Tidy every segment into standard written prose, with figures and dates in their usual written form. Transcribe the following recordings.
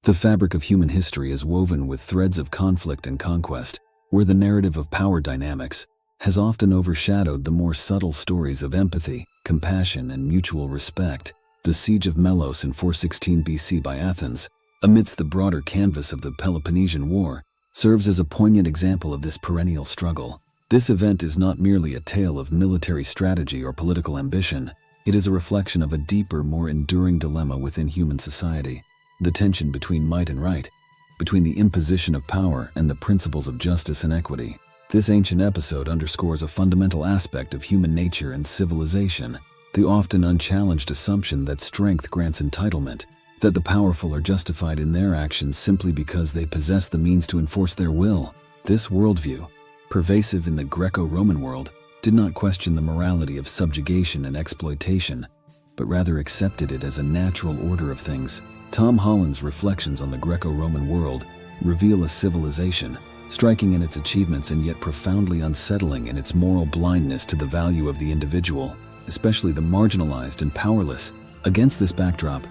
The fabric of human history is woven with threads of conflict and conquest, where the narrative of power dynamics has often overshadowed the more subtle stories of empathy, compassion, and mutual respect. The siege of Melos in 416 BC by Athens, amidst the broader canvas of the Peloponnesian War, serves as a poignant example of this perennial struggle. This event is not merely a tale of military strategy or political ambition. It is a reflection of a deeper, more enduring dilemma within human society: the tension between might and right, between the imposition of power and the principles of justice and equity. This ancient episode underscores a fundamental aspect of human nature and civilization: the often unchallenged assumption that strength grants entitlement, that the powerful are justified in their actions simply because they possess the means to enforce their will. This worldview, pervasive in the Greco-Roman world, did not question the morality of subjugation and exploitation, but rather accepted it as a natural order of things. Tom Holland's reflections on the Greco-Roman world reveal a civilization striking in its achievements and yet profoundly unsettling in its moral blindness to the value of the individual, especially the marginalized and powerless. Against this backdrop,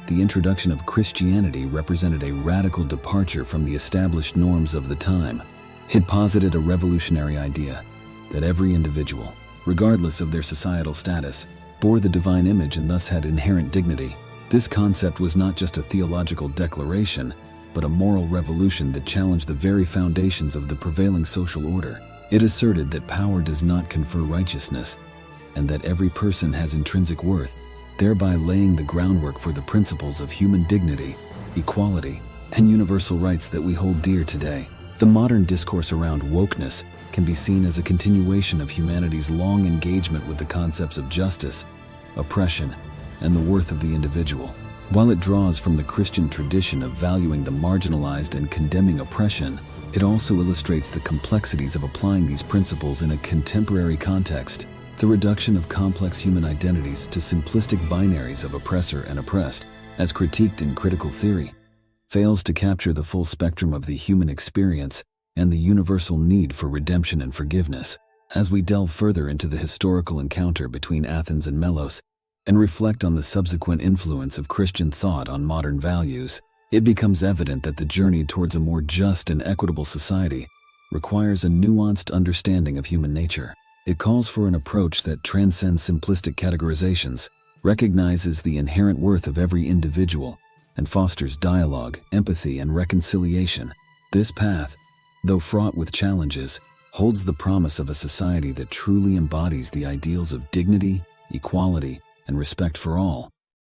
the introduction of Christianity represented a radical departure from the established norms of the time. It posited a revolutionary idea that every individual, regardless of their societal status, bore the divine image and thus had inherent dignity. This concept was not just a theological declaration, but a moral revolution that challenged the very foundations of the prevailing social order. It asserted that power does not confer righteousness, and that every person has intrinsic worth, thereby laying the groundwork for the principles of human dignity, equality, and universal rights that we hold dear today. The modern discourse around wokeness can be seen as a continuation of humanity's long engagement with the concepts of justice, oppression, and the worth of the individual. While it draws from the Christian tradition of valuing the marginalized and condemning oppression, it also illustrates the complexities of applying these principles in a contemporary context. The reduction of complex human identities to simplistic binaries of oppressor and oppressed, as critiqued in critical theory, fails to capture the full spectrum of the human experience and the universal need for redemption and forgiveness. As we delve further into the historical encounter between Athens and Melos and reflect on the subsequent influence of Christian thought on modern values, it becomes evident that the journey towards a more just and equitable society requires a nuanced understanding of human nature. It calls for an approach that transcends simplistic categorizations, recognizes the inherent worth of every individual, and fosters dialogue, empathy, and reconciliation. This path, though fraught with challenges, holds the promise of a society that truly embodies the ideals of dignity, equality, and respect for all.